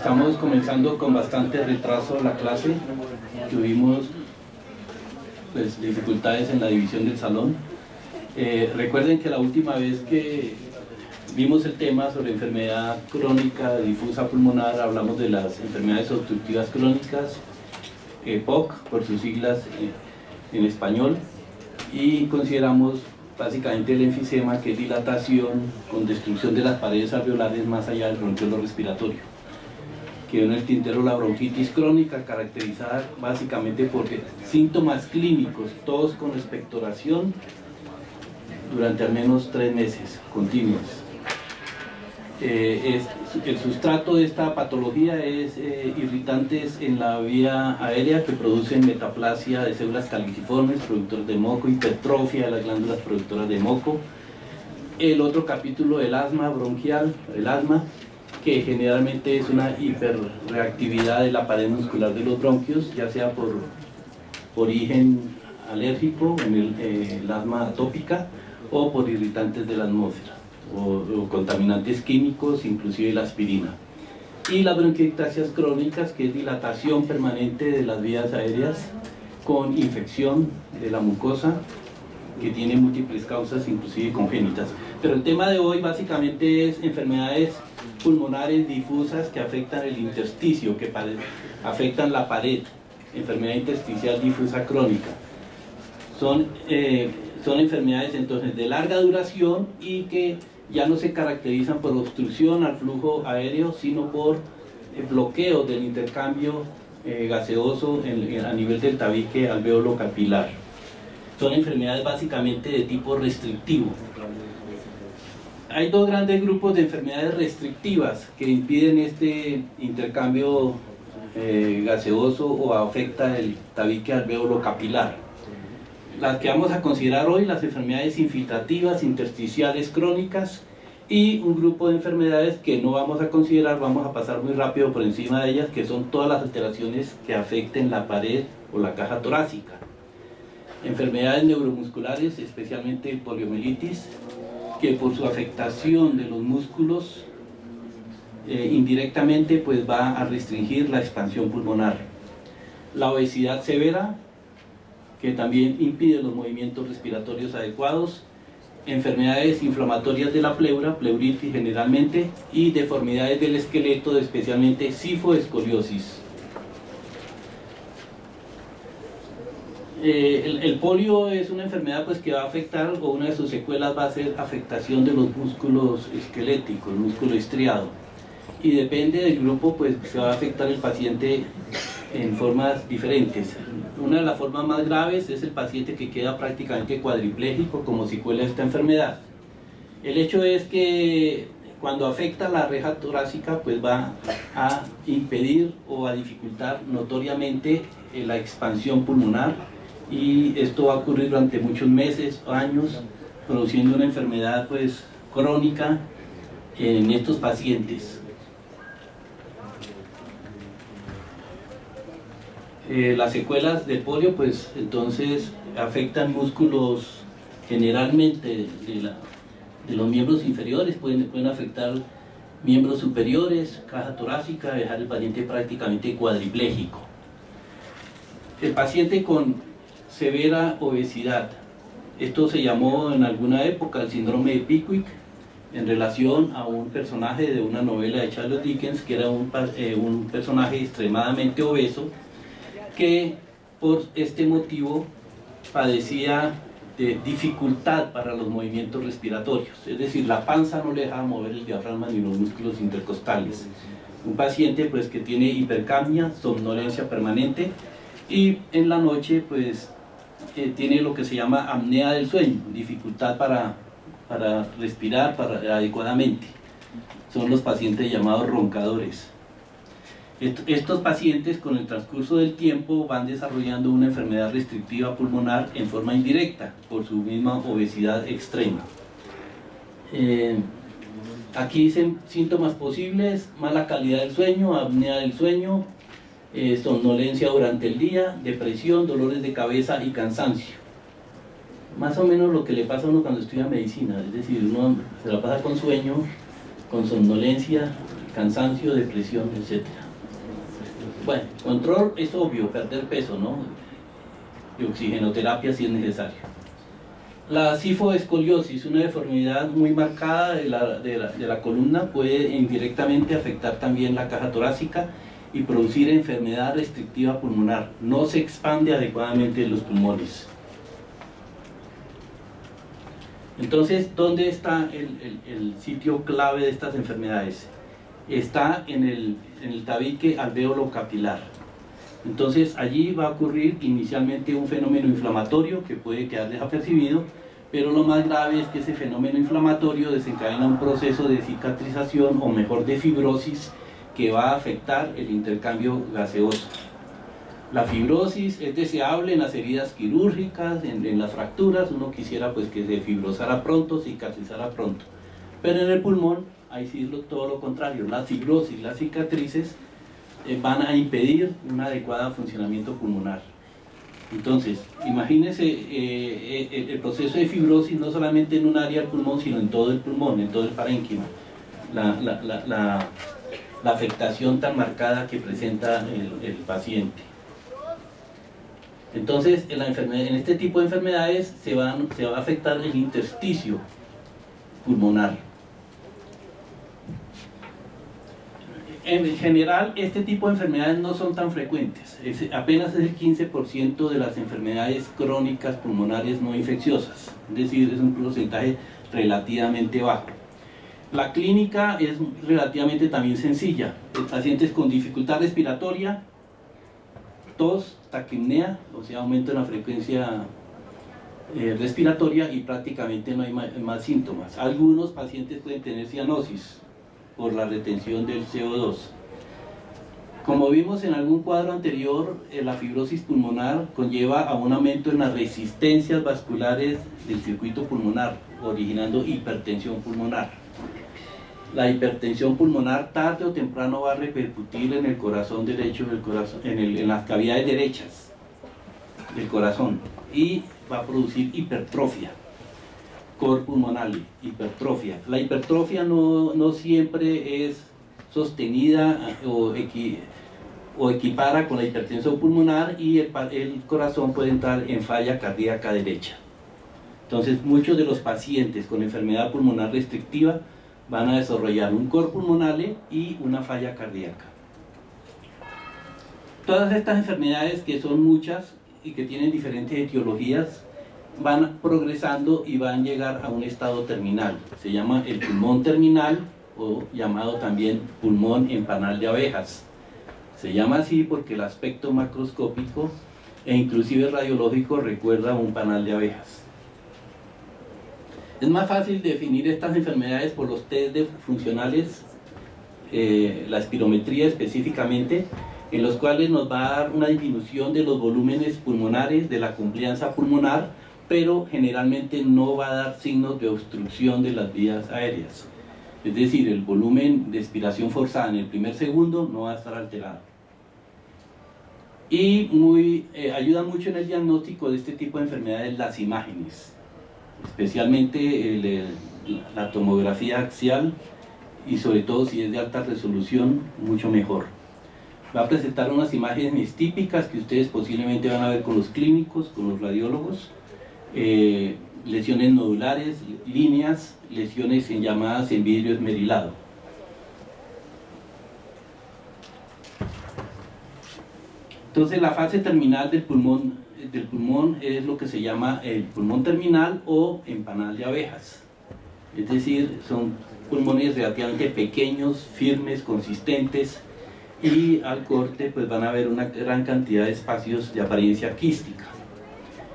Estamos comenzando con bastante retraso la clase. Tuvimos pues, dificultades en la división del salón. Recuerden que la última vez que vimos el tema sobre enfermedad crónica difusa pulmonar, hablamos de las enfermedades obstructivas crónicas, EPOC por sus siglas en español, y consideramos básicamente el enfisema, que es dilatación con destrucción de las paredes alveolares más allá del bronquiolo respiratorio. Quedó en el tintero la bronquitis crónica, caracterizada básicamente por síntomas clínicos, tos con expectoración durante al menos 3 meses continuos. El sustrato de esta patología es irritantes en la vía aérea que producen metaplasia de células caliciformes, productores de moco, hipertrofia de las glándulas productoras de moco. El otro capítulo, el asma bronquial, el asma, que generalmente es una hiperreactividad de la pared muscular de los bronquios, ya sea por origen alérgico, en el asma atópica, o por irritantes de la atmósfera, o contaminantes químicos, inclusive la aspirina. Y las bronquiectasias crónicas, que es dilatación permanente de las vías aéreas con infección de la mucosa, que tiene múltiples causas, inclusive congénitas. Pero el tema de hoy básicamente es enfermedades pulmonares difusas que afectan el intersticio, que afectan la pared, enfermedad intersticial difusa crónica. Son enfermedades entonces de larga duración y que ya no se caracterizan por obstrucción al flujo aéreo, sino por bloqueo del intercambio gaseoso a nivel del tabique alveolo capilar. Son enfermedades básicamente de tipo restrictivo. Hay 2 grandes grupos de enfermedades restrictivas que impiden este intercambio gaseoso o afecta el tabique alveolo capilar. Las que vamos a considerar hoy, las enfermedades infiltrativas, intersticiales crónicas, y un grupo de enfermedades que no vamos a considerar, vamos a pasar muy rápido por encima de ellas, que son todas las alteraciones que afecten la pared o la caja torácica. Enfermedades neuromusculares, especialmente poliomielitis, que por su afectación de los músculos indirectamente pues va a restringir la expansión pulmonar. La obesidad severa, que también impide los movimientos respiratorios adecuados. Enfermedades inflamatorias de la pleura, pleuritis generalmente, y deformidades del esqueleto, especialmente sifoescoliosis. El polio es una enfermedad pues, que va a afectar, o una de sus secuelas va a ser afectación de los músculos esqueléticos, el músculo estriado, y depende del grupo pues se va a afectar el paciente en formas diferentes. Una de las formas más graves es el paciente que queda prácticamente cuadripléjico como secuela de esta enfermedad. El hecho es que cuando afecta la reja torácica pues va a impedir o a dificultar notoriamente la expansión pulmonar, y esto va a ocurrir durante muchos meses o años, produciendo una enfermedad pues crónica en estos pacientes. Las secuelas del polio pues entonces afectan músculos generalmente de los miembros inferiores, pueden afectar miembros superiores, caja torácica, dejar el paciente prácticamente cuadripléjico. El paciente con severa obesidad, esto se llamó en alguna época el síndrome de Pickwick, en relación a un personaje de una novela de Charles Dickens, que era un personaje extremadamente obeso, que por este motivo padecía de dificultad para los movimientos respiratorios, es decir, la panza no le dejaba mover el diafragma ni los músculos intercostales. Un paciente pues que tiene hipercapnia, somnolencia permanente, y en la noche pues tiene lo que se llama apnea del sueño, dificultad para respirar adecuadamente. Son los pacientes llamados roncadores. Estos pacientes con el transcurso del tiempo van desarrollando una enfermedad restrictiva pulmonar en forma indirecta por su misma obesidad extrema. Aquí dicen síntomas posibles: mala calidad del sueño, apnea del sueño, somnolencia durante el día, depresión, dolores de cabeza y cansancio. Más o menos lo que le pasa a uno cuando estudia medicina, es decir, uno se la pasa con sueño, con somnolencia, cansancio, depresión, etc. Bueno, control es obvio, perder peso, ¿no? Y oxigenoterapia si es necesario. La cifoescoliosis, una deformidad muy marcada de la columna, puede indirectamente afectar también la caja torácica y producir enfermedad restrictiva pulmonar. No se expande adecuadamente los pulmones. Entonces, ¿dónde está el sitio clave de estas enfermedades? Está en el tabique alvéolo capilar. Entonces, allí va a ocurrir inicialmente un fenómeno inflamatorio que puede quedar desapercibido, pero lo más grave es que ese fenómeno inflamatorio desencadena un proceso de cicatrización, o mejor de fibrosis, que va a afectar el intercambio gaseoso. La fibrosis es deseable en las heridas quirúrgicas, en las fracturas. Uno quisiera pues que se fibrosara pronto, cicatrizara pronto, pero en el pulmón hay sí todo lo contrario. La fibrosis, las cicatrices van a impedir un adecuado funcionamiento pulmonar. Entonces, imagínense el proceso de fibrosis no solamente en un área del pulmón, sino en todo el pulmón, en todo el parénquima. La afectación tan marcada que presenta el paciente. Entonces, en este tipo de enfermedades se va a afectar el intersticio pulmonar. En general, este tipo de enfermedades no son tan frecuentes. Apenas es el 15% de las enfermedades crónicas pulmonares no infecciosas. Es decir, es un porcentaje relativamente bajo. La clínica es relativamente también sencilla. Pacientes con dificultad respiratoria, tos, taquipnea, o sea, aumento en la frecuencia respiratoria, y prácticamente no hay más síntomas. Algunos pacientes pueden tener cianosis por la retención del CO2. Como vimos en algún cuadro anterior, la fibrosis pulmonar conlleva a un aumento en las resistencias vasculares del circuito pulmonar, originando hipertensión pulmonar. La hipertensión pulmonar tarde o temprano va a repercutir en el corazón derecho, en las cavidades derechas del corazón, y va a producir hipertrofia. Cor pulmonale, hipertrofia. La hipertrofia no siempre es sostenida o equipara con la hipertensión pulmonar, y el corazón puede entrar en falla cardíaca derecha. Entonces, muchos de los pacientes con enfermedad pulmonar restrictiva van a desarrollar un cor pulmonale y una falla cardíaca. Todas estas enfermedades, que son muchas y que tienen diferentes etiologías, van progresando y van a llegar a un estado terminal. Se llama el pulmón terminal, o llamado también pulmón en panal de abejas. Se llama así porque el aspecto macroscópico e inclusive radiológico recuerda a un panal de abejas. Es más fácil definir estas enfermedades por los test funcionales, la espirometría específicamente, en los cuales nos va a dar una disminución de los volúmenes pulmonares, de la complianza pulmonar, pero generalmente no va a dar signos de obstrucción de las vías aéreas. Es decir, el volumen de expiración forzada en el primer segundo no va a estar alterado. Y ayuda mucho en el diagnóstico de este tipo de enfermedades las imágenes, especialmente la tomografía axial, y sobre todo si es de alta resolución, mucho mejor. Va a presentar unas imágenes típicas que ustedes posiblemente van a ver con los clínicos, con los radiólogos, lesiones nodulares, líneas, lesiones llamadas en vidrio esmerilado. Entonces, la fase terminal del pulmón es lo que se llama el pulmón terminal o en panal de abejas. Es decir, son pulmones relativamente pequeños, firmes, consistentes, y al corte pues van a haber una gran cantidad de espacios de apariencia quística.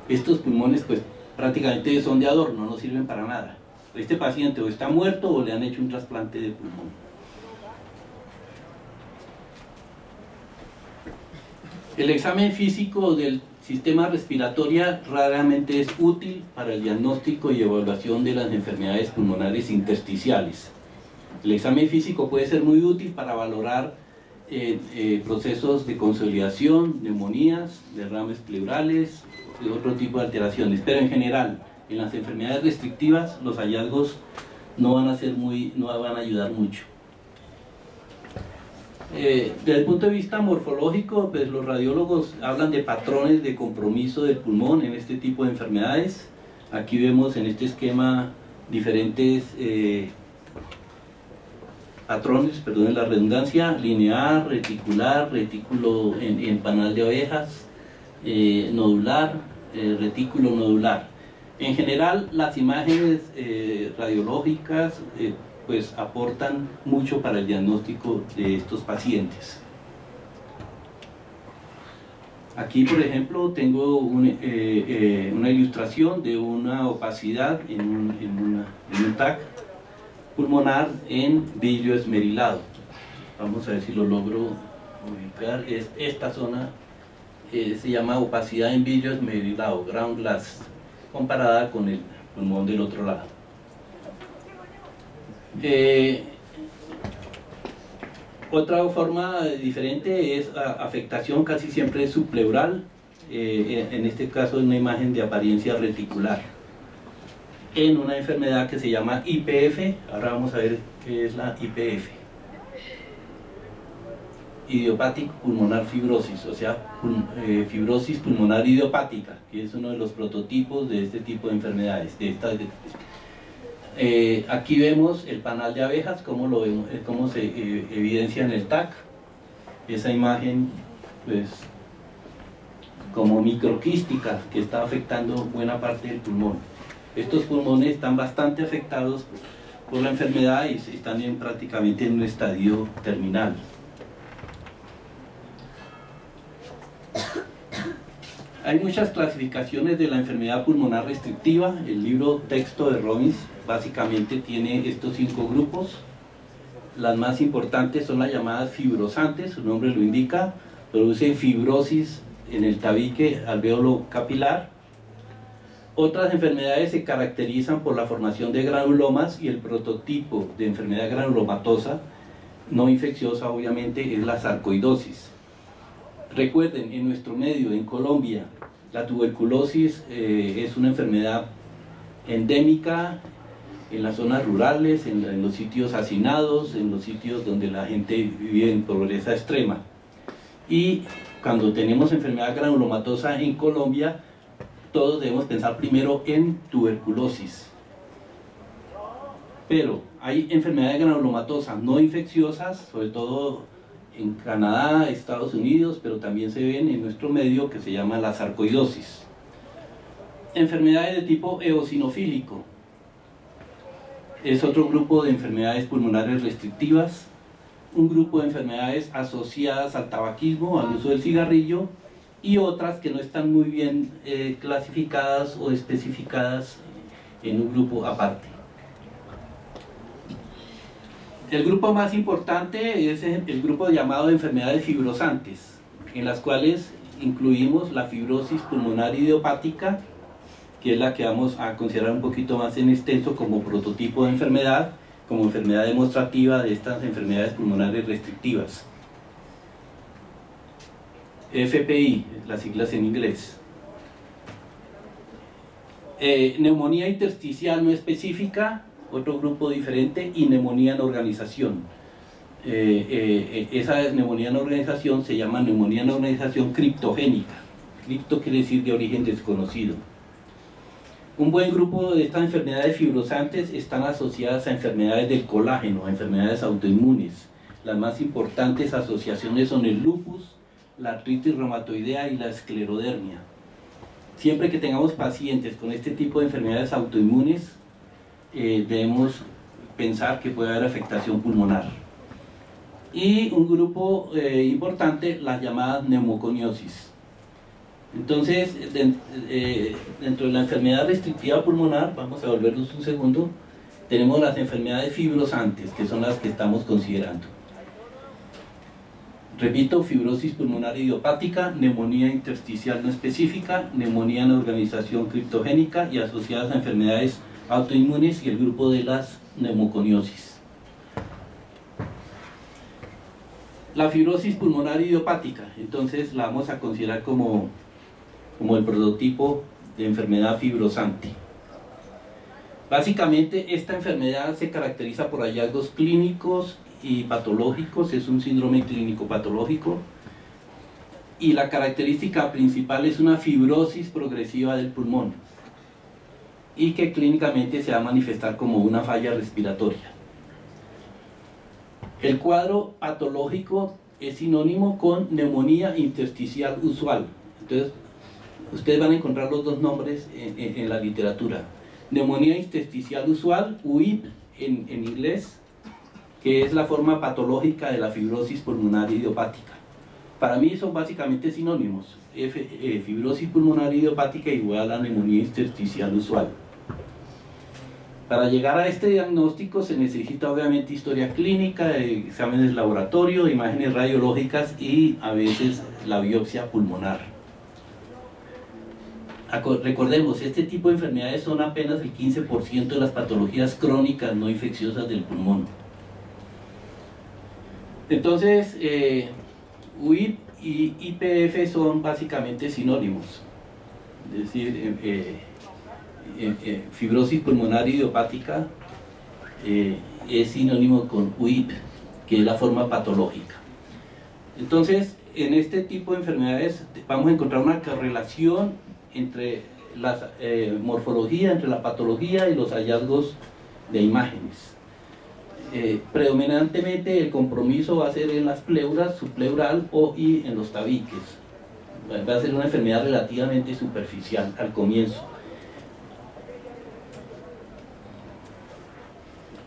Estos pulmones pues prácticamente son de adorno, no sirven para nada. Este paciente o está muerto o le han hecho un trasplante de pulmón. El examen físico del sistema respiratorio raramente es útil para el diagnóstico y evaluación de las enfermedades pulmonares intersticiales. El examen físico puede ser muy útil para valorar procesos de consolidación, neumonías, derrames pleurales y otro tipo de alteraciones, pero en general en las enfermedades restrictivas los hallazgos no van a ayudar mucho. Desde el punto de vista morfológico, pues los radiólogos hablan de patrones de compromiso del pulmón en este tipo de enfermedades. Aquí vemos en este esquema diferentes patrones, perdón la redundancia, lineal, reticular, retículo en panal de abejas, nodular, retículo nodular. En general, las imágenes radiológicas pues aportan mucho para el diagnóstico de estos pacientes. Aquí, por ejemplo, tengo una ilustración de una opacidad en un TAC pulmonar en vidrio esmerilado. Vamos a ver si lo logro ubicar. Es esta zona, se llama opacidad en vidrio esmerilado, ground glass, comparada con el pulmón del otro lado. Otra forma diferente es afectación, casi siempre es subpleural, en este caso es una imagen de apariencia reticular, en una enfermedad que se llama IPF. Ahora vamos a ver qué es la IPF. Idiopático pulmonar fibrosis, o sea, fibrosis pulmonar idiopática, que es uno de los prototipos de este tipo de enfermedades. Aquí vemos el panal de abejas, cómo se evidencia en el TAC. Esa imagen, pues, como microquística, que está afectando buena parte del pulmón. Estos pulmones están bastante afectados por la enfermedad y están prácticamente en un estadio terminal. Hay muchas clasificaciones de la enfermedad pulmonar restrictiva. El libro texto de Robbins básicamente tiene estos 5 grupos. Las más importantes son las llamadas fibrosantes, su nombre lo indica, producen fibrosis en el tabique alveolo capilar. Otras enfermedades se caracterizan por la formación de granulomas, y el prototipo de enfermedad granulomatosa no infecciosa obviamente es la sarcoidosis. Recuerden, en nuestro medio, en Colombia, la tuberculosis es una enfermedad endémica en las zonas rurales, en los sitios hacinados, en los sitios donde la gente vive en pobreza extrema. Y cuando tenemos enfermedad granulomatosa en Colombia, todos debemos pensar primero en tuberculosis. Pero hay enfermedades granulomatosas no infecciosas, sobre todo en Canadá, Estados Unidos, pero también se ven en nuestro medio, que se llama la sarcoidosis. Enfermedades de tipo eosinofílico es otro grupo de enfermedades pulmonares restrictivas, un grupo de enfermedades asociadas al tabaquismo, al uso del cigarrillo, y otras que no están muy bien clasificadas o especificadas en un grupo aparte. El grupo más importante es el grupo llamado de enfermedades fibrosantes, en las cuales incluimos la fibrosis pulmonar idiopática, que es la que vamos a considerar un poquito más en extenso como prototipo de enfermedad, como enfermedad demostrativa de estas enfermedades pulmonares restrictivas. FPI, las siglas en inglés. Neumonía intersticial no específica, otro grupo diferente, y neumonía en organización. Esa neumonía en organización se llama neumonía en organización criptogénica. Cripto quiere decir de origen desconocido. Un buen grupo de estas enfermedades fibrosantes están asociadas a enfermedades del colágeno, a enfermedades autoinmunes. Las más importantes asociaciones son el lupus, la artritis reumatoidea y la esclerodermia. Siempre que tengamos pacientes con este tipo de enfermedades autoinmunes, debemos pensar que puede haber afectación pulmonar. Y un grupo importante, las llamadas neumoconiosis. Entonces, dentro de la enfermedad restrictiva pulmonar, vamos a volvernos un segundo, tenemos las enfermedades fibrosantes, que son las que estamos considerando. Repito, fibrosis pulmonar idiopática, neumonía intersticial no específica, neumonía en organización criptogénica y asociadas a enfermedades autoinmunes, y el grupo de las neumoconiosis. La fibrosis pulmonar idiopática, entonces la vamos a considerar como el prototipo de enfermedad fibrosante. Básicamente esta enfermedad se caracteriza por hallazgos clínicos y patológicos, es un síndrome clínico patológico, y la característica principal es una fibrosis progresiva del pulmón, y que clínicamente se va a manifestar como una falla respiratoria. El cuadro patológico es sinónimo con neumonía intersticial usual. Entonces, ustedes van a encontrar los dos nombres en la literatura. Neumonía intersticial usual, UIP en inglés, que es la forma patológica de la fibrosis pulmonar idiopática. Para mí son básicamente sinónimos. Fibrosis pulmonar idiopática igual a neumonía intersticial usual. Para llegar a este diagnóstico se necesita obviamente historia clínica, exámenes de laboratorio, imágenes radiológicas y a veces la biopsia pulmonar. Recordemos, este tipo de enfermedades son apenas el 15% de las patologías crónicas no infecciosas del pulmón. Entonces, UIP y IPF son básicamente sinónimos. Es decir, fibrosis pulmonar idiopática es sinónimo con UIP, que es la forma patológica. Entonces, en este tipo de enfermedades vamos a encontrar una correlación entre la morfología, entre la patología y los hallazgos de imágenes. Predominantemente el compromiso va a ser en las pleuras, subpleural y en los tabiques. Va a ser una enfermedad relativamente superficial al comienzo.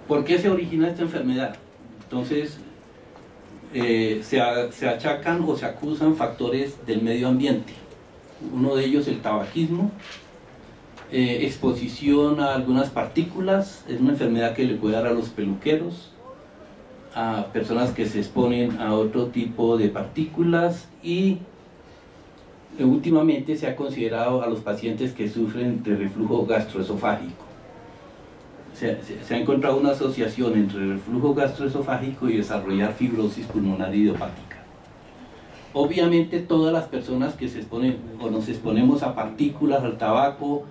¿Por qué se origina esta enfermedad? Entonces, se achacan o se acusan factores del medio ambiente. Uno de ellos el tabaquismo, exposición a algunas partículas, es una enfermedad que le puede dar a los peluqueros, a personas que se exponen a otro tipo de partículas, y últimamente se ha considerado a los pacientes que sufren de reflujo gastroesofágico. Se ha encontrado una asociación entre reflujo gastroesofágico y desarrollar fibrosis pulmonar idiopática. Obviamente todas las personas que se exponen o nos exponemos a partículas, al tabaco,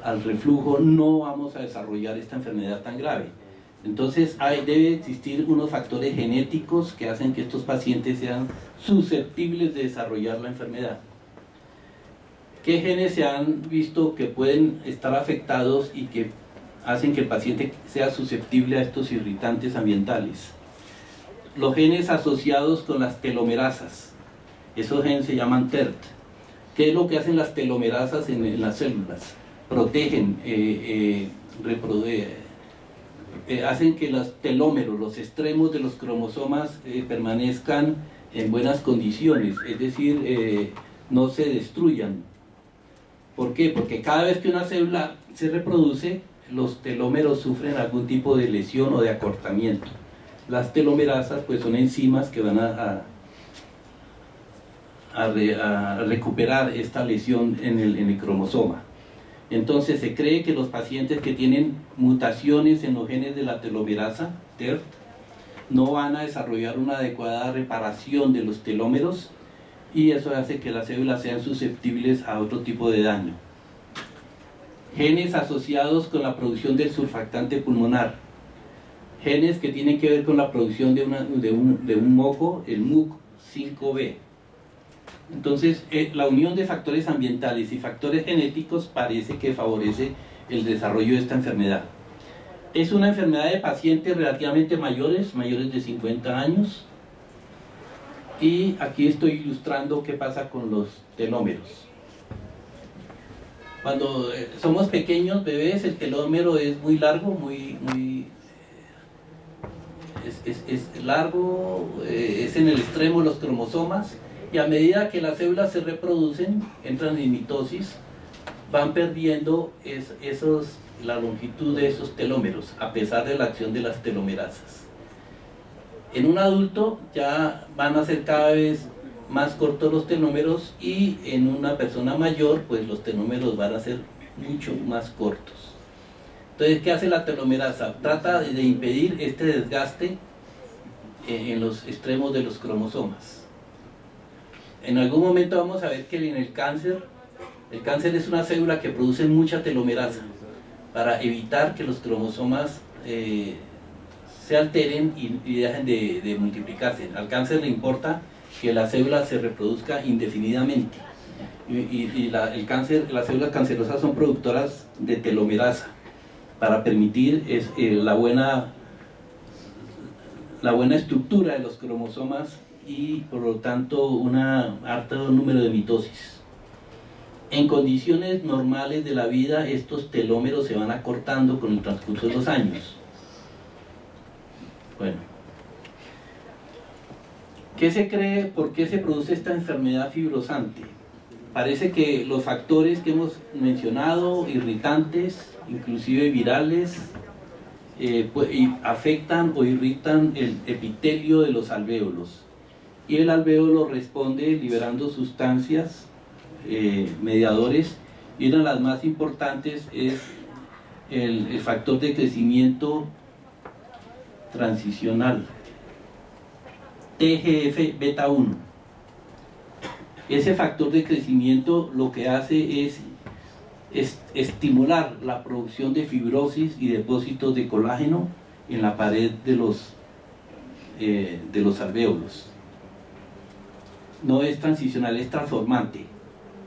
al reflujo, no vamos a desarrollar esta enfermedad tan grave. Entonces debe existir unos factores genéticos que hacen que estos pacientes sean susceptibles de desarrollar la enfermedad. ¿Qué genes se han visto que pueden estar afectados y que hacen que el paciente sea susceptible a estos irritantes ambientales? Los genes asociados con las telomerasas, esos genes se llaman TERT. ¿Qué es lo que hacen las telomerasas en las células? Protegen, hacen que los telómeros, los extremos de los cromosomas permanezcan en buenas condiciones, es decir, no se destruyan. ¿Por qué? Porque cada vez que una célula se reproduce, los telómeros sufren algún tipo de lesión o de acortamiento. Las telomerasas pues son enzimas que van a recuperar esta lesión en el cromosoma. Entonces se cree que los pacientes que tienen mutaciones en los genes de la telomerasa, TERT, no van a desarrollar una adecuada reparación de los telómeros, y eso hace que las células sean susceptibles a otro tipo de daño. Genes asociados con la producción del surfactante pulmonar, genes que tienen que ver con la producción de un moco, el MUC5B. Entonces, la unión de factores ambientales y factores genéticos parece que favorece el desarrollo de esta enfermedad. Es una enfermedad de pacientes relativamente mayores de 50 años, y aquí estoy ilustrando qué pasa con los telómeros. Cuando somos pequeños bebés, el telómero es muy largo, es largo, es en el extremo de los cromosomas, y a medida que las células se reproducen, entran en mitosis, van perdiendo la longitud de esos telómeros, a pesar de la acción de las telomerasas. En un adulto ya van a ser cada vez más cortos los telómeros, y en una persona mayor pues los telómeros van a ser mucho más cortos. Entonces, ¿qué hace la telomerasa? Trata de impedir este desgaste en los extremos de los cromosomas. En algún momento vamos a ver que en el cáncer es una célula que produce mucha telomerasa para evitar que los cromosomas se alteren y dejen de multiplicarse. Al cáncer le importa que la célula se reproduzca indefinidamente. Las células cancerosas son productoras de telomerasa para permitir la buena estructura de los cromosomas y por lo tanto un alto número de mitosis. En condiciones normales de la vida estos telómeros se van acortando con el transcurso de los años. Bueno, ¿qué se cree? ¿Por qué se produce esta enfermedad fibrosante? Parece que los factores que hemos mencionado, irritantes, inclusive virales, afectan o irritan el epitelio de los alvéolos. Y el alvéolo responde liberando sustancias, mediadores, y una de las más importantes es el factor de crecimiento transicional, TGF-beta 1. Ese factor de crecimiento lo que hace es estimular la producción de fibrosis y depósitos de colágeno en la pared de los alvéolos. No es transicional, es transformante.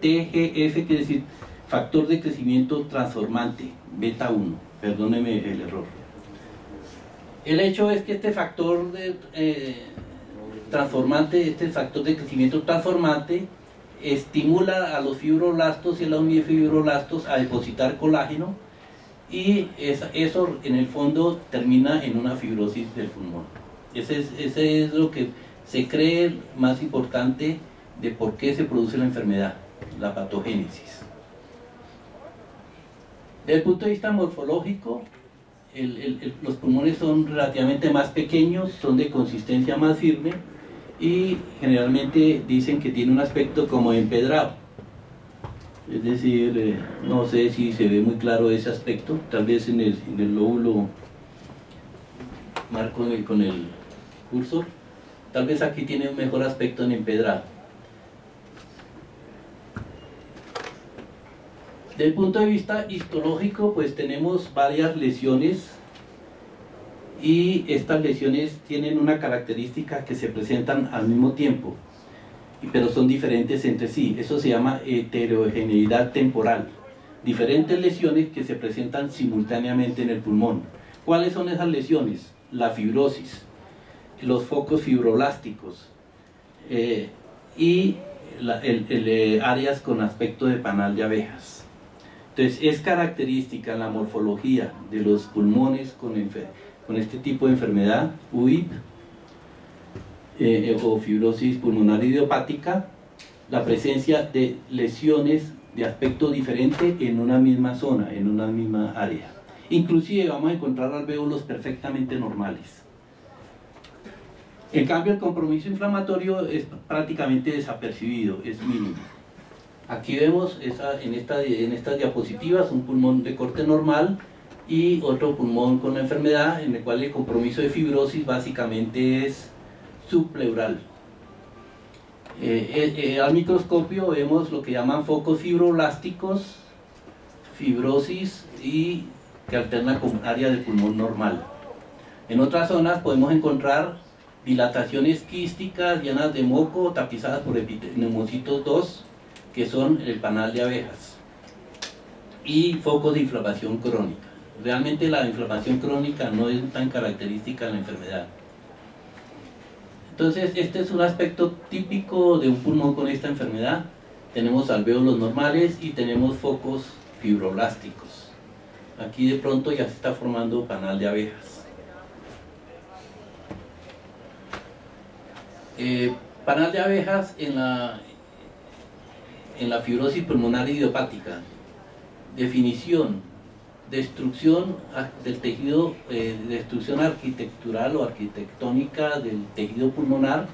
TGF quiere decir factor de crecimiento transformante, beta 1, perdóneme el error. El hecho es que este factor este factor de crecimiento transformante estimula a los fibroblastos y a los miofibroblastos a depositar colágeno, y eso en el fondo termina en una fibrosis del pulmón. Ese es lo que se cree más importante de por qué se produce la enfermedad, la patogénesis. Desde el punto de vista morfológico, los pulmones son relativamente más pequeños, son de consistencia más firme y generalmente dicen que tiene un aspecto como empedrado. Es decir, no sé si se ve muy claro ese aspecto, tal vez en el lóbulo marco con el cursor, tal vez aquí tiene un mejor aspecto en empedrado. Desde el punto de vista histológico, pues tenemos varias lesiones, y estas lesiones tienen una característica que se presentan al mismo tiempo, pero son diferentes entre sí. Eso se llama heterogeneidad temporal. Diferentes lesiones que se presentan simultáneamente en el pulmón. ¿Cuáles son esas lesiones? La fibrosis, los focos fibroblásticos y áreas con aspecto de panal de abejas. Entonces es característica la morfología de los pulmones con este tipo de enfermedad, UIP, o fibrosis pulmonar idiopática, la presencia de lesiones de aspecto diferente en una misma zona, en una misma área. Inclusive vamos a encontrar alvéolos perfectamente normales. En cambio, el compromiso inflamatorio es prácticamente desapercibido, es mínimo. Aquí vemos en estas diapositivas un pulmón de corte normal y otro pulmón con la enfermedad, en el cual el compromiso de fibrosis básicamente es subpleural. Al microscopio vemos lo que llaman focos fibroblásticos, fibrosis, y que alterna con área del pulmón normal. En otras zonas podemos encontrar dilataciones quísticas llenas de moco, tapizadas por neumocitos 2, que son el panal de abejas, y focos de inflamación crónica. Realmente la inflamación crónica no es tan característica de la enfermedad. Entonces, este es un aspecto típico de un pulmón con esta enfermedad. Tenemos alvéolos normales y tenemos focos fibroblásticos. Aquí de pronto ya se está formando panal de abejas. Panal de abejas en la fibrosis pulmonar idiopática. Definición: destrucción del tejido, destrucción arquitectural o arquitectónica del tejido pulmonar,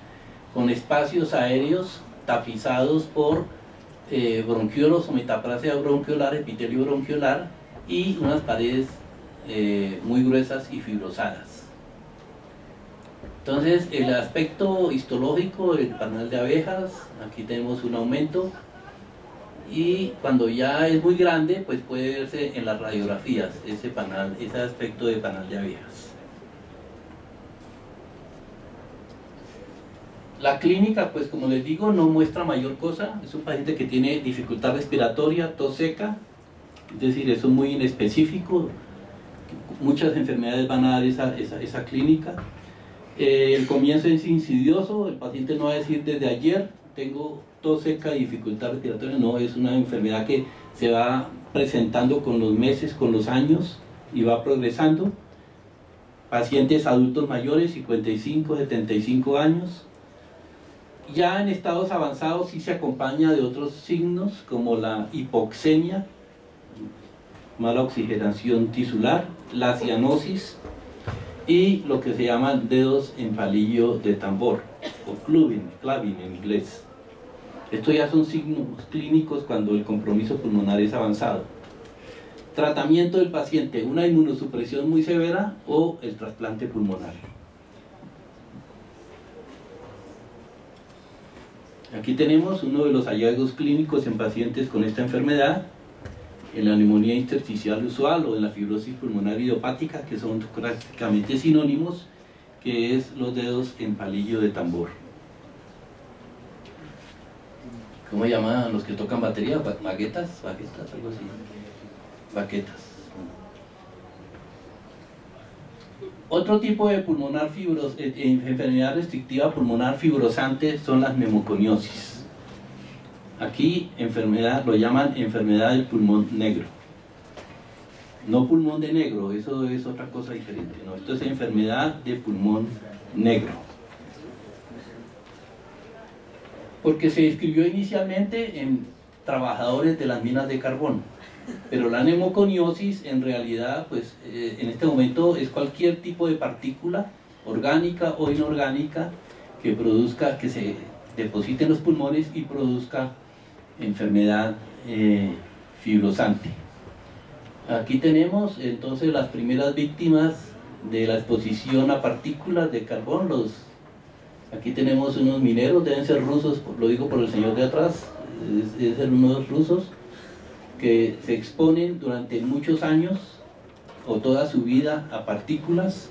con espacios aéreos tapizados por bronquiolos o metaplasia bronquiolar, epitelio bronquiolar, y unas paredes muy gruesas y fibrosadas. Entonces, el aspecto histológico del panal de abejas, aquí tenemos un aumento, y cuando ya es muy grande, pues puede verse en las radiografías ese aspecto de panal de abejas. La clínica, pues como les digo, no muestra mayor cosa. Es un paciente que tiene dificultad respiratoria, tos seca, es decir, eso es muy inespecífico. Muchas enfermedades van a dar esa clínica. El comienzo es insidioso, el paciente no va a decir desde ayer tengo tos seca y dificultad respiratoria, no, es una enfermedad que se va presentando con los meses, con los años y va progresando. Pacientes adultos mayores, 55, 75 años. Ya en estados avanzados sí se acompaña de otros signos como la hipoxemia, mala oxigenación tisular, la cianosis y lo que se llaman dedos en palillo de tambor o clubbing en inglés. Estos ya son signos clínicos cuando el compromiso pulmonar es avanzado. Tratamiento del paciente, una inmunosupresión muy severa o el trasplante pulmonar. Aquí tenemos uno de los hallazgos clínicos en pacientes con esta enfermedad, en la neumonía intersticial usual o en la fibrosis pulmonar idiopática, que son prácticamente sinónimos, que es los dedos en palillo de tambor. ¿Cómo llaman los que tocan batería? ¿Baquetas? ¿Baquetas? Algo así. Baquetas. Otro tipo de pulmonar enfermedad restrictiva pulmonar fibrosante son las neumoconiosis. Aquí lo llaman enfermedad del pulmón negro. No pulmón de negro, eso es otra cosa diferente. No, esto es enfermedad de pulmón negro. Porque se describió inicialmente en trabajadores de las minas de carbón. Pero la neumoconiosis en realidad, pues en este momento es cualquier tipo de partícula orgánica o inorgánica que produzca, que se deposite en los pulmones y produzca enfermedad fibrosante. Aquí tenemos entonces las primeras víctimas de la exposición a partículas de carbón. Aquí tenemos unos mineros, deben ser rusos, lo digo por el señor de atrás, deben ser unos rusos que se exponen durante muchos años o toda su vida a partículas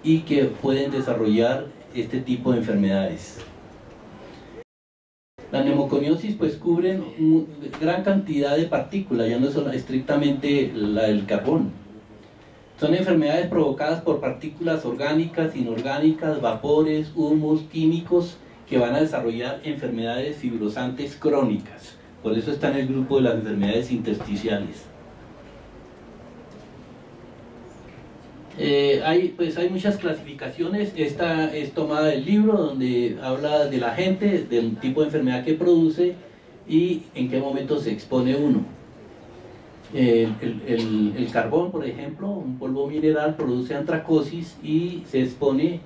y que pueden desarrollar este tipo de enfermedades. La neumoconiosis pues cubren gran cantidad de partículas, ya no es estrictamente la del carbón. Son enfermedades provocadas por partículas orgánicas, inorgánicas, vapores, humos, químicos que van a desarrollar enfermedades fibrosantes crónicas. Por eso está en el grupo de las enfermedades intersticiales. Hay muchas clasificaciones. Esta es tomada del libro donde habla de la gente, del tipo de enfermedad que produce y en qué momento se expone uno. El carbón, por ejemplo, un polvo mineral, produce antracosis y se expone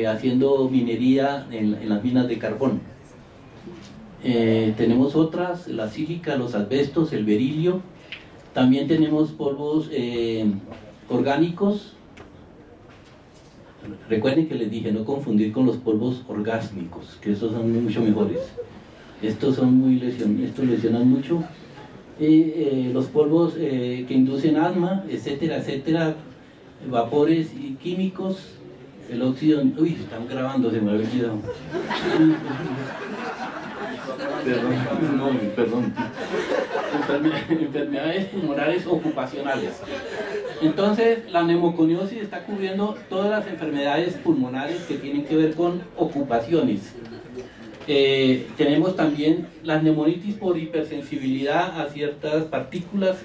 haciendo minería en las minas de carbón. Tenemos otras, la sílica, los asbestos, el berilio. También tenemos polvos orgánicos. Recuerden que les dije no confundir con los polvos orgásmicos, que esos son mucho mejores. Estos son estos lesionan mucho. Los polvos que inducen asma, etcétera, etcétera, vapores y químicos, el óxido. Uy, están grabando, se me había olvidado. Perdón. Enfermedades pulmonares ocupacionales. Entonces, la neumoconiosis está cubriendo todas las enfermedades pulmonares que tienen que ver con ocupaciones. Tenemos también las neumonitis por hipersensibilidad a ciertas partículas,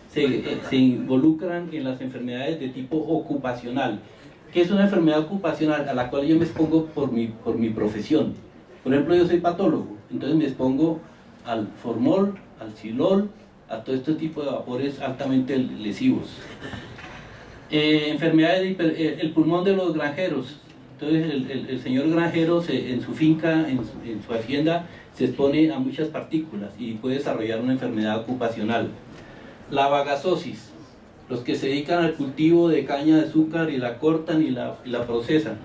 se involucran en las enfermedades de tipo ocupacional. ¿Qué es una enfermedad ocupacional? A la cual yo me expongo por mi profesión. Por ejemplo, yo soy patólogo, entonces me expongo al formol, al silol, a todo este tipo de vapores altamente lesivos. Enfermedades el pulmón de los granjeros. Entonces el señor granjero en su finca, en su hacienda, se expone a muchas partículas y puede desarrollar una enfermedad ocupacional. La bagazosis, los que se dedican al cultivo de caña de azúcar y la cortan y la procesan.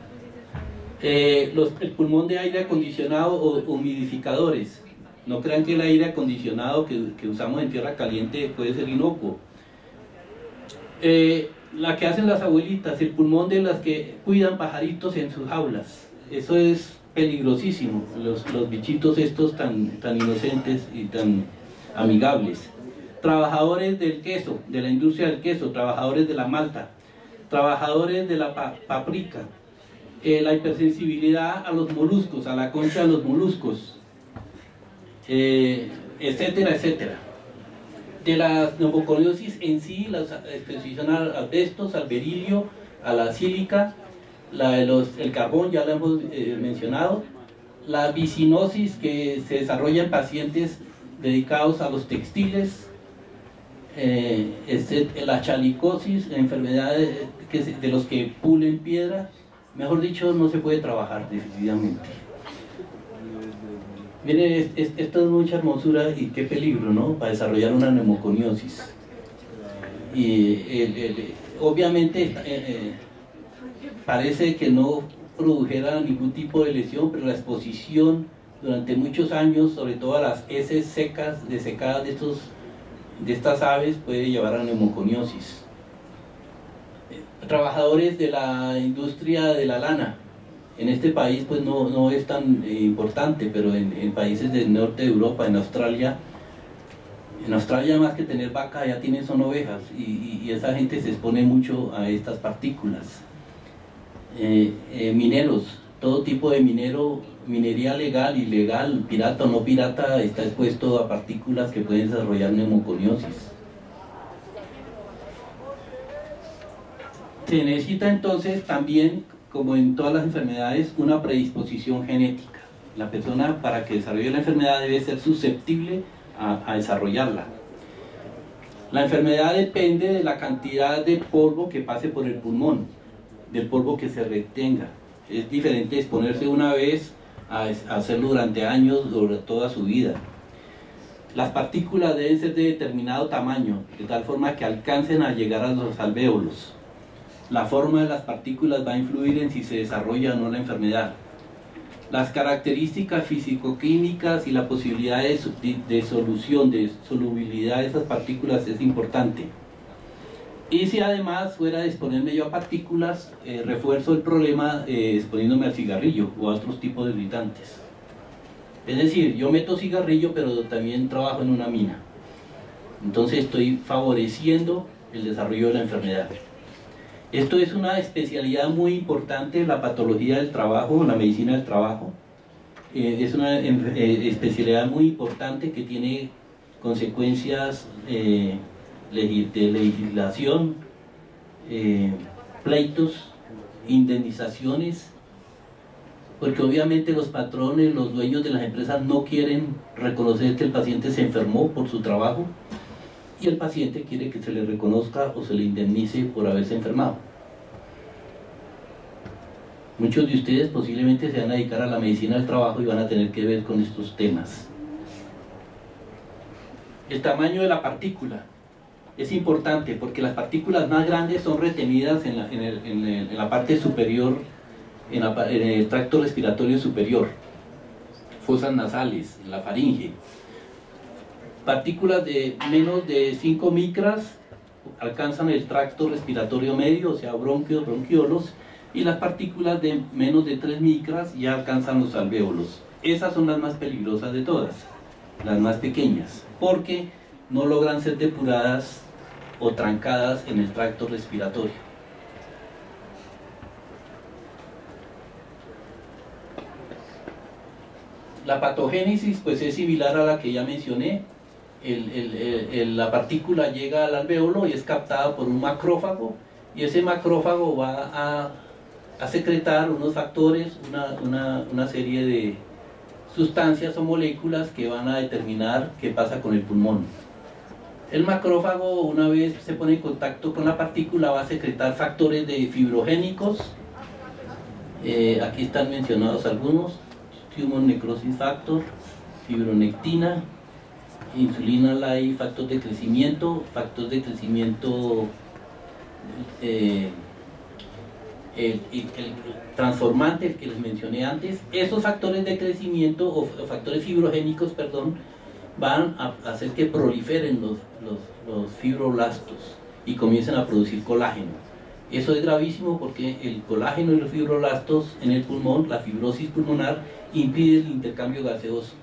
El pulmón de aire acondicionado o humidificadores. No crean que el aire acondicionado que usamos en tierra caliente puede ser inocuo. La que hacen las abuelitas, el pulmón de las que cuidan pajaritos en sus jaulas. Eso es peligrosísimo, los bichitos estos tan inocentes y tan amigables. Trabajadores del queso, de la industria del queso, trabajadores de la malta, trabajadores de la paprika, la hipersensibilidad a los moluscos, a la concha de los moluscos, etcétera, etcétera. De la neumoconiosis en sí, la exposición al asbestos, al berilio, a la sílica, el carbón, ya lo hemos mencionado, la vicinosis que se desarrolla en pacientes dedicados a los textiles, la chalicosis, enfermedades de los que pulen piedra. Mejor dicho, no se puede trabajar definitivamente. Miren, esto es mucha hermosura y qué peligro, ¿no? Para desarrollar una neumoconiosis. Y obviamente parece que no produjera ningún tipo de lesión, pero la exposición durante muchos años, sobre todo a las heces secas, desecadas de estas aves, puede llevar a neumoconiosis. Trabajadores de la industria de la lana. En este país pues no es tan importante, pero en países del norte de Europa, en Australia más que tener vacas ya tienen son ovejas, y esa gente se expone mucho a estas partículas. Mineros, todo tipo de minería legal, ilegal, pirata o no pirata, está expuesto a partículas que pueden desarrollar neumoconiosis. Se necesita entonces también, como en todas las enfermedades, una predisposición genética. La persona, para que desarrolle la enfermedad, debe ser susceptible a desarrollarla. La enfermedad depende de la cantidad de polvo que pase por el pulmón, del polvo que se retenga. Es diferente exponerse una vez a hacerlo durante años, durante toda su vida. Las partículas deben ser de determinado tamaño, de tal forma que alcancen a llegar a los alvéolos. La forma de las partículas va a influir en si se desarrolla o no la enfermedad. Las características físico-químicas y la posibilidad de solución, de solubilidad de esas partículas es importante. Y si además fuera de exponerme yo a partículas, refuerzo el problema exponiéndome al cigarrillo o a otros tipos de irritantes. Es decir, yo meto cigarrillo, pero también trabajo en una mina. Entonces estoy favoreciendo el desarrollo de la enfermedad. Esto es una especialidad muy importante en la patología del trabajo, en la medicina del trabajo. Es una especialidad muy importante que tiene consecuencias de legislación, pleitos, indemnizaciones, porque obviamente los patrones, los dueños de las empresas no quieren reconocer que el paciente se enfermó por su trabajo, y el paciente quiere que se le reconozca o se le indemnice por haberse enfermado. Muchos de ustedes posiblemente se van a dedicar a la medicina del trabajo y van a tener que ver con estos temas. El tamaño de la partícula es importante porque las partículas más grandes son retenidas en la parte superior, en el tracto respiratorio superior, fosas nasales, en la faringe. Partículas de menos de 5 micras alcanzan el tracto respiratorio medio, o sea, bronquios, bronquiolos, y las partículas de menos de 3 micras ya alcanzan los alvéolos. Esas son las más peligrosas de todas, las más pequeñas, porque no logran ser depuradas o trancadas en el tracto respiratorio. La patogénesis pues es similar a la que ya mencioné. La partícula llega al alvéolo y es captada por un macrófago, y ese macrófago va a secretar unos factores, una serie de sustancias o moléculas que van a determinar qué pasa con el pulmón. El macrófago, una vez se pone en contacto con la partícula, va a secretar factores de fibrogénicos. Aquí están mencionados algunos: tumor necrosis factor, fibronectina, insulina like, factores de crecimiento, el transformante, el que les mencioné antes. Esos factores de crecimiento o factores fibrogénicos, perdón, van a hacer que proliferen los fibroblastos y comiencen a producir colágeno. Eso es gravísimo porque el colágeno y los fibroblastos en el pulmón, la fibrosis pulmonar, impide el intercambio gaseoso.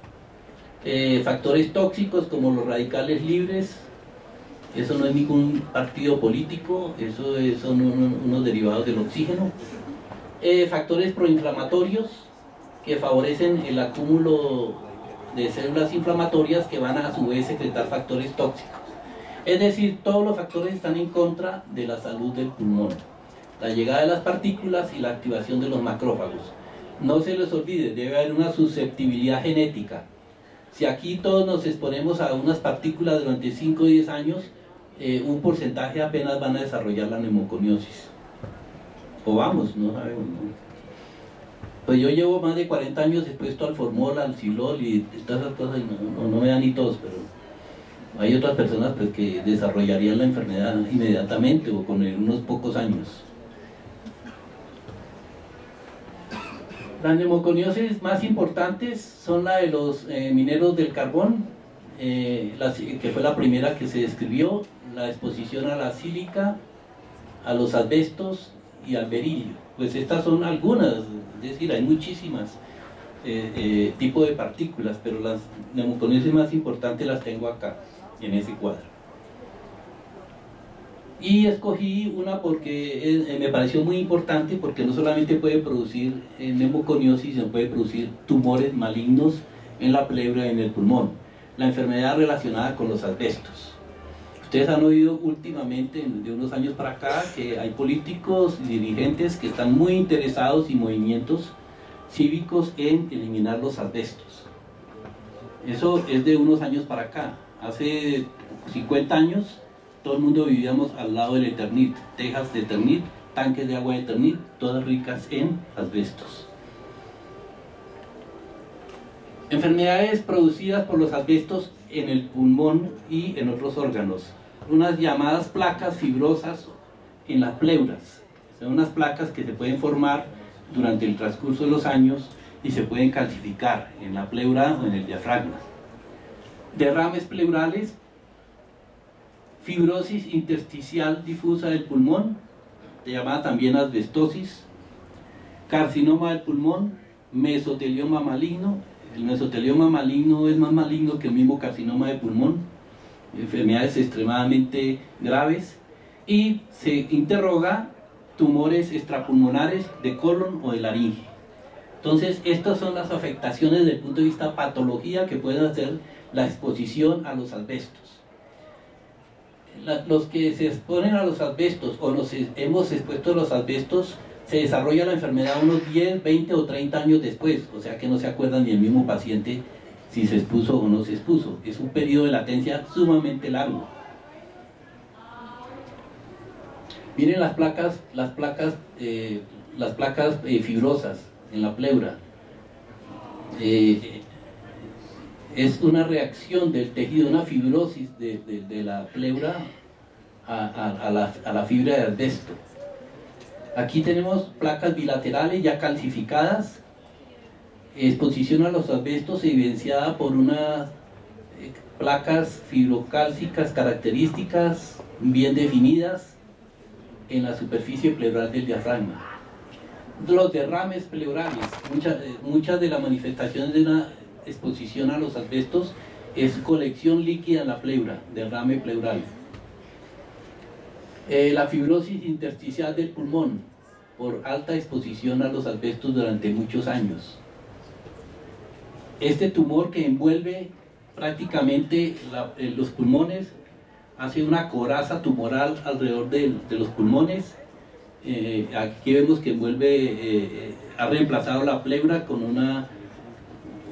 Factores tóxicos como los radicales libres, eso no es ningún partido político, eso son unos derivados del oxígeno. Factores proinflamatorios que favorecen el acúmulo de células inflamatorias que van a su vez secretar factores tóxicos. Es decir, todos los factores están en contra de la salud del pulmón. La llegada de las partículas y la activación de los macrófagos. No se les olvide, debe haber una susceptibilidad genética. Si aquí todos nos exponemos a unas partículas durante 5 o 10 años, un porcentaje apenas van a desarrollar la neumoconiosis. O vamos, no sabemos, ¿no? Pues yo llevo más de 40 años expuesto al formol, al xilol y todas esas cosas, y no me dan ni tos, pero hay otras personas pues, que desarrollarían la enfermedad inmediatamente o con unos pocos años. Las neumoconiosis más importantes son la de los mineros del carbón, que fue la primera que se describió, la exposición a la sílica, a los asbestos y al berilio. Pues estas son algunas, es decir, hay muchísimas tipos de partículas, pero las neumoconiosis más importantes las tengo acá, en ese cuadro. Y escogí una porque me pareció muy importante, porque no solamente puede producir neumoconiosis, sino puede producir tumores malignos en la pleura y en el pulmón. La enfermedad relacionada con los asbestos. Ustedes han oído últimamente, de unos años para acá, que hay políticos y dirigentes que están muy interesados y movimientos cívicos en eliminar los asbestos. Eso es de unos años para acá. Hace 50 años todo el mundo vivíamos al lado del Eternit, tejas de Eternit, tanques de agua de Eternit, todas ricas en asbestos. Enfermedades producidas por los asbestos en el pulmón y en otros órganos. Unas llamadas placas fibrosas en las pleuras. Son unas placas que se pueden formar durante el transcurso de los años y se pueden calcificar en la pleura o en el diafragma. Derrames pleurales, fibrosis intersticial difusa del pulmón, llamada también asbestosis, carcinoma del pulmón, mesotelioma maligno. El mesotelioma maligno es más maligno que el mismo carcinoma de pulmón, enfermedades extremadamente graves, y se interroga tumores extrapulmonares de colon o de laringe. Entonces, estas son las afectaciones desde el punto de vista patología que pueden hacer la exposición a los asbestos. Los que se exponen a los asbestos o nos hemos expuesto a los asbestos, se desarrolla la enfermedad unos 10, 20 o 30 años después, o sea que no se acuerdan ni el mismo paciente si se expuso o no se expuso. Es un periodo de latencia sumamente largo. Miren las placas fibrosas en la pleura. Es una reacción del tejido, una fibrosis de la pleura a la fibra de asbesto. Aquí tenemos placas bilaterales ya calcificadas, exposición a los asbestos evidenciada por unas placas fibrocálcicas características bien definidas en la superficie pleural del diafragma. Los derrames pleurales, muchas de las manifestaciones de una exposición a los asbestos es colección líquida en la pleura, derrame pleural. La fibrosis intersticial del pulmón por alta exposición a los asbestos durante muchos años. Este tumor que envuelve prácticamente los pulmones hace una coraza tumoral alrededor de los pulmones. Aquí vemos que ha reemplazado la pleura con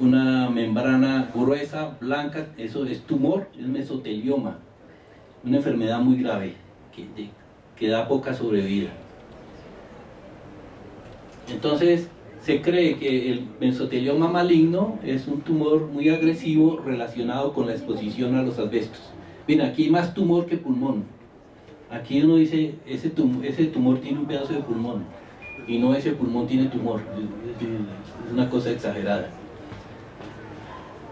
una membrana gruesa, blanca. Eso es tumor, es mesotelioma, una enfermedad muy grave que da poca sobrevida. Entonces se cree que el mesotelioma maligno es un tumor muy agresivo relacionado con la exposición a los asbestos. Mira, aquí hay más tumor que pulmón. Aquí uno dice, ese tumor tiene un pedazo de pulmón, y no ese pulmón tiene tumor. Es una cosa exagerada.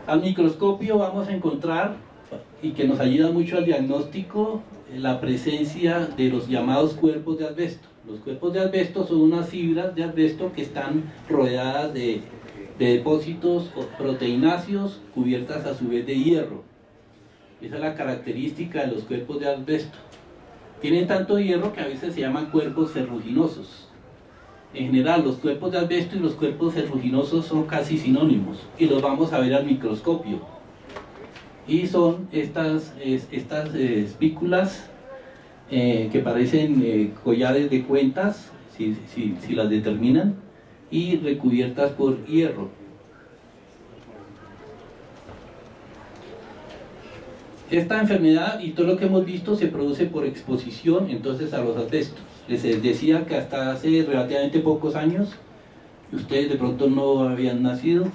Al microscopio vamos a encontrar, y que nos ayuda mucho al diagnóstico, la presencia de los llamados cuerpos de asbesto. Los cuerpos de asbesto son unas fibras de asbesto que están rodeadas de depósitos proteináceos cubiertas a su vez de hierro. Esa es la característica de los cuerpos de asbesto. Tienen tanto hierro que a veces se llaman cuerpos ferruginosos. En general, los cuerpos de asbesto y los cuerpos ferruginosos son casi sinónimos y los vamos a ver al microscopio. Y son estas espículas que parecen collares de cuentas, si las determinan, y recubiertas por hierro. Esta enfermedad y todo lo que hemos visto se produce por exposición entonces a los asbestos. Les decía que hasta hace relativamente pocos años, ustedes de pronto no habían nacido,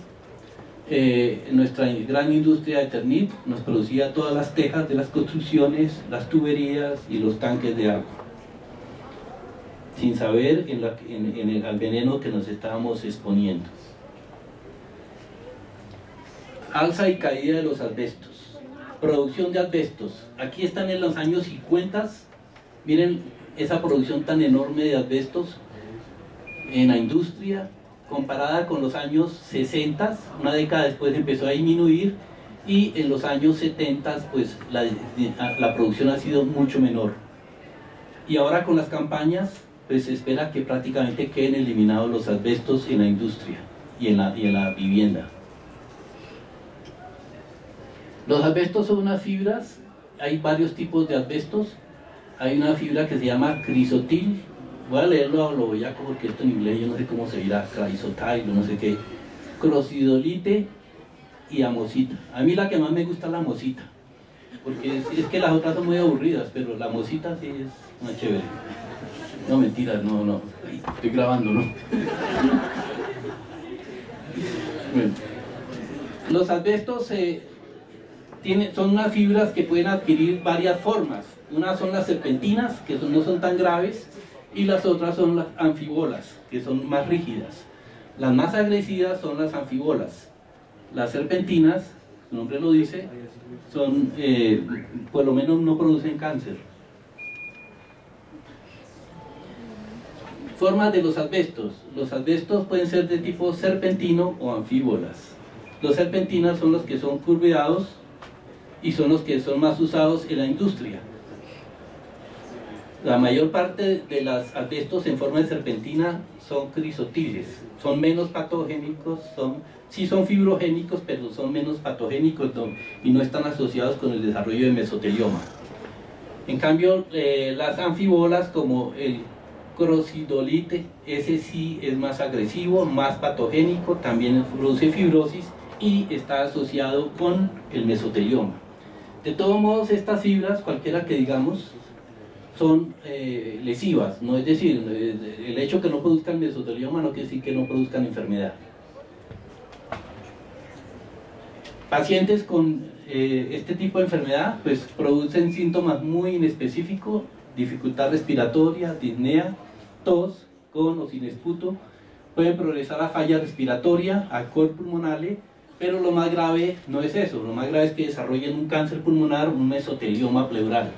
nuestra gran industria de Eternit nos producía todas las tejas de las construcciones, las tuberías y los tanques de agua, sin saber al veneno que nos estábamos exponiendo. Alza y caída de los asbestos, producción de asbestos. Aquí están en los años 50, miren esa producción tan enorme de asbestos en la industria, comparada con los años 60, una década después empezó a disminuir, y en los años 70 pues la producción ha sido mucho menor. Y ahora con las campañas pues se espera que prácticamente queden eliminados los asbestos en la industria y en la vivienda. Los asbestos son unas fibras, hay varios tipos de asbestos. Hay una fibra que se llama crisotil. Voy a leerlo a lo bellaco porque esto en inglés yo no sé cómo se dirá, crisotil, no sé qué. Crocidolite y amosita. A mí la que más me gusta es la amosita, porque es que las otras son muy aburridas, pero la amosita sí es una chévere. No, mentira, no, estoy grabando, ¿no? Bueno. Los asbestos son unas fibras que pueden adquirir varias formas. Unas son las serpentinas, que no son tan graves, y las otras son las anfibolas, que son más rígidas. Las más agresivas son las anfibolas. Las serpentinas, su nombre lo dice, son, por lo menos no producen cáncer. Formas de los asbestos. Los asbestos pueden ser de tipo serpentino o anfíbolas. Los serpentinas son los que son curveados y son los que son más usados en la industria. La mayor parte de los asbestos en forma de serpentina son crisotiles, son menos patogénicos, sí son fibrogénicos, pero son menos patogénicos y no están asociados con el desarrollo de mesotelioma. En cambio, las anfibolas, como el crocidolite, ese sí es más agresivo, más patogénico, también produce fibrosis y está asociado con el mesotelioma. De todos modos, estas fibras, cualquiera que digamos, son lesivas, no es decir, el hecho que no produzcan mesotelioma no quiere decir que no produzcan enfermedad. Pacientes con este tipo de enfermedad pues producen síntomas muy inespecíficos, dificultad respiratoria, disnea, tos, con o sin esputo, pueden progresar a falla respiratoria, a cor pulmonale, pero lo más grave no es eso, lo más grave es que desarrollen un cáncer pulmonar, un mesotelioma pleural.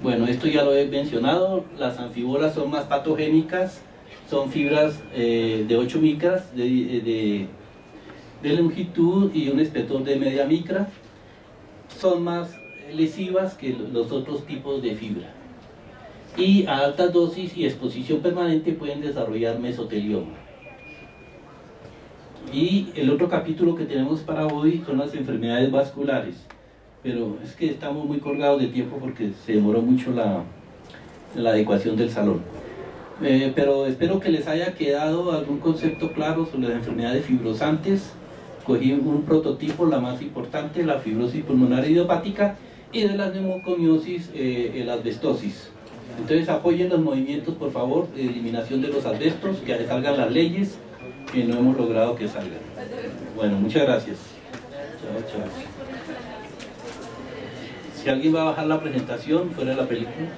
Bueno, esto ya lo he mencionado, las anfibolas son más patogénicas, son fibras de 8 micras de longitud y un espesor de media micra, son más lesivas que los otros tipos de fibra. Y a altas dosis y exposición permanente pueden desarrollar mesotelioma. Y el otro capítulo que tenemos para hoy son las enfermedades vasculares, pero es que estamos muy colgados de tiempo porque se demoró mucho la adecuación del salón. Pero espero que les haya quedado algún concepto claro sobre las enfermedades fibrosantes. Cogí un prototipo, la más importante, la fibrosis pulmonar idiopática, y de las neumoconiosis, la asbestosis. Entonces apoyen los movimientos, por favor, de eliminación de los asbestos, que salgan las leyes que no hemos logrado que salgan. Bueno, muchas gracias. Chao, chao. Si alguien va a bajar la presentación fuera de la película.